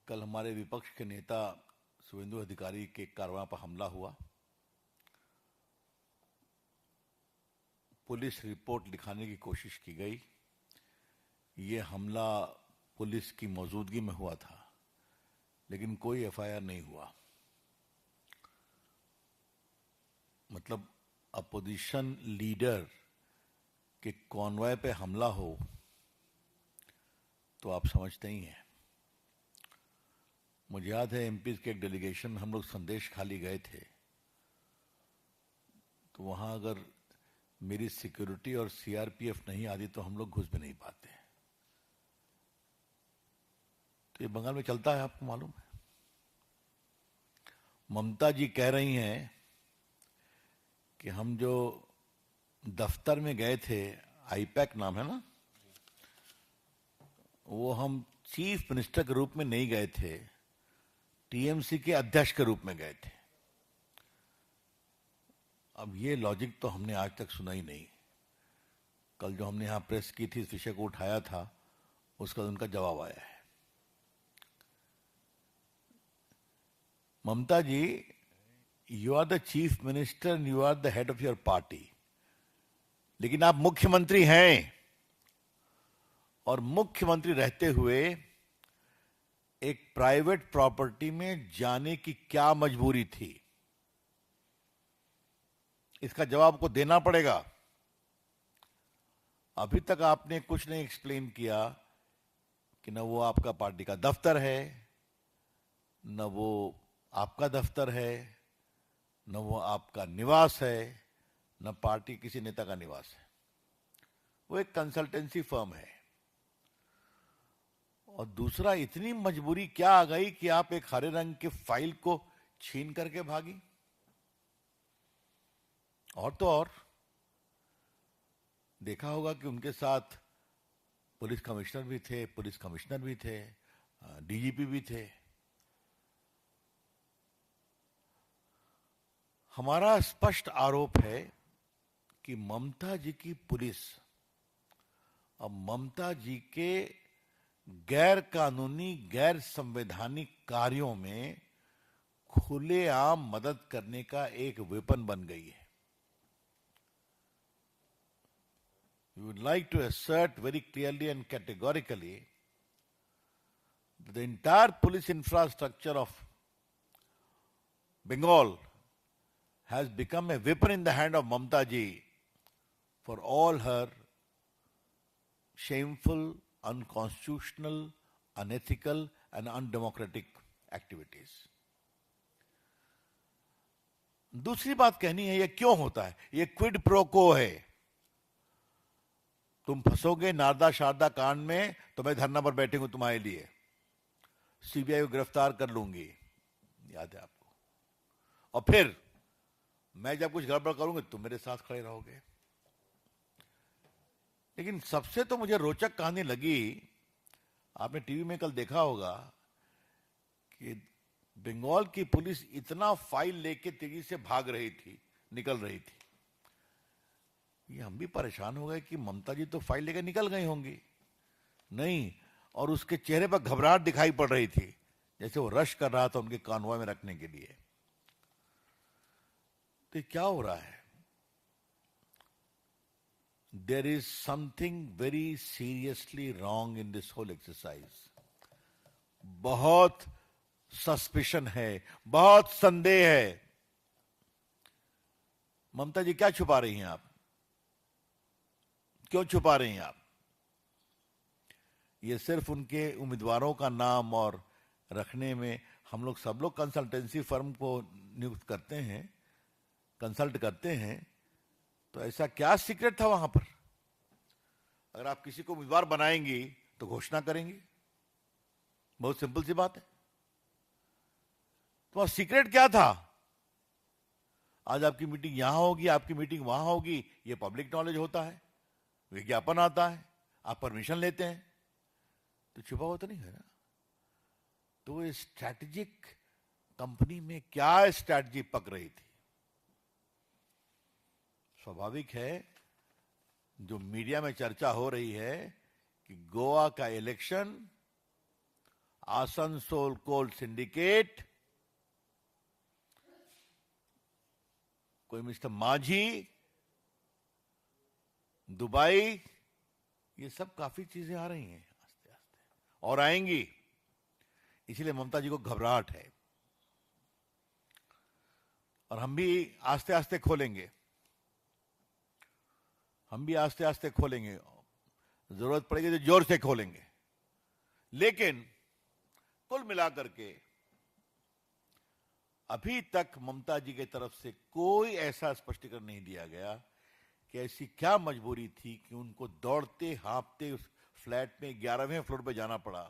कल हमारे विपक्ष के नेता शुभेंदु अधिकारी के कारवां पर हमला हुआ। पुलिस रिपोर्ट लिखाने की कोशिश की गई। ये हमला पुलिस की मौजूदगी में हुआ था, लेकिन कोई एफआईआर नहीं हुआ। मतलब अपोजिशन लीडर के कॉन्वॉय पे हमला हो तो आप समझते ही हैं। मुझे याद है एमपी के एक डेलीगेशन हम लोग संदेश खाली गए थे, तो वहां अगर मेरी सिक्योरिटी और सीआरपीएफ नहीं आती तो हम लोग घुस भी नहीं पाते। तो ये बंगाल में चलता है, आपको मालूम है। ममता जी कह रही हैं कि हम जो दफ्तर में गए थे, आईपैक नाम है ना, वो हम चीफ मिनिस्टर के रूप में नहीं गए थे, टीएमसी के अध्यक्ष के रूप में गए थे। अब ये लॉजिक तो हमने आज तक सुना ही नहीं। कल जो हमने यहां प्रेस की थी, इस विषय को उठाया था, उसका उनका जवाब आया है। Mamata ji, you are the chief minister and you are the head of your party, लेकिन आप मुख्यमंत्री हैं, और मुख्यमंत्री रहते हुए एक प्राइवेट प्रॉपर्टी में जाने की क्या मजबूरी थी? इसका जवाब को देना पड़ेगा। अभी तक आपने कुछ नहीं एक्सप्लेन किया कि न वो आपका पार्टी का दफ्तर है, न वो आपका दफ्तर है, न वो आपका निवास है, न पार्टी किसी नेता का निवास है। वो एक कंसल्टेंसी फर्म है। और दूसरा, इतनी मजबूरी क्या आ गई कि आप एक हरे रंग के फाइल को छीन करके भागी? और तो और देखा होगा कि उनके साथ पुलिस कमिश्नर भी थे, पुलिस कमिश्नर भी थे, डीजीपी भी थे। हमारा स्पष्ट आरोप है कि ममता जी की पुलिस अब ममता जी के गैर कानूनी, गैर संवैधानिक कार्यों में खुलेआम मदद करने का एक वेपन बन गई है। We would like to assert very clearly and categorically that the entire police infrastructure of Bengal has become a weapon in the hand of Mamta ji for all her shameful, unconstitutional, unethical and undemocratic activities. दूसरी बात कहनी है, ये क्यों होता है? ये quid pro को है। तुम फंसोगे नारदा शारदा कांड में तो मैं धरना पर बैठूंगी तुम्हारे लिए, सीबीआई को गिरफ्तार कर लूंगी, याद है आपको। और फिर मैं जब कुछ गड़बड़ करूंगी तुम मेरे साथ खड़े रहोगे। लेकिन सबसे तो मुझे रोचक कहानी लगी, आपने टीवी में कल देखा होगा कि बंगाल की पुलिस इतना फाइल लेके तेजी से भाग रही थी, निकल रही थी। ये हम भी परेशान हो गए कि ममता जी तो फाइल लेकर निकल गई होंगी, नहीं, और उसके चेहरे पर घबराहट दिखाई पड़ रही थी, जैसे वो रश कर रहा था उनके कानवा में रखने के लिए। तो क्या हो रहा है? There is something very seriously wrong in this whole exercise. बहुत सस्पिशन है, बहुत संदेह है। ममता जी क्या छुपा रही हैं आप? क्यों छुपा रही हैं आप? ये सिर्फ उनके उम्मीदवारों का नाम और रखने में, हम लोग सब लोग कंसल्टेंसी फर्म को नियुक्त करते हैं, कंसल्ट करते हैं, तो ऐसा क्या सीक्रेट था वहां पर? अगर आप किसी को उम्मीदवार बनाएंगी तो घोषणा करेंगी, बहुत सिंपल सी बात है। तो सीक्रेट क्या था? आज आपकी मीटिंग यहां होगी, आपकी मीटिंग वहां होगी, ये पब्लिक नॉलेज होता है, विज्ञापन आता है, आप परमिशन लेते हैं, तो छुपा हुआ तो नहीं है ना। तो स्ट्रैटेजिक कंपनी में क्या स्ट्रैटेजी पक रही थी? स्वाभाविक है, जो मीडिया में चर्चा हो रही है कि गोवा का इलेक्शन आसनसोल कोल सिंडिकेट, कोई मिस्टर माझी, दुबई, ये सब काफी चीजें आ रही हैं आस्ते आस्ते और आएंगी। इसलिए ममता जी को घबराहट है और हम भी आस्ते आस्ते खोलेंगे, हम भी आस्ते आस्ते खोलेंगे, जरूरत पड़ेगी तो जोर से खोलेंगे। लेकिन कुल मिलाकर के अभी तक ममता जी की तरफ से कोई ऐसा स्पष्टीकरण नहीं दिया गया कि ऐसी क्या मजबूरी थी कि उनको दौड़ते हाँफते उस फ्लैट में 11वें फ्लोर पे जाना पड़ा।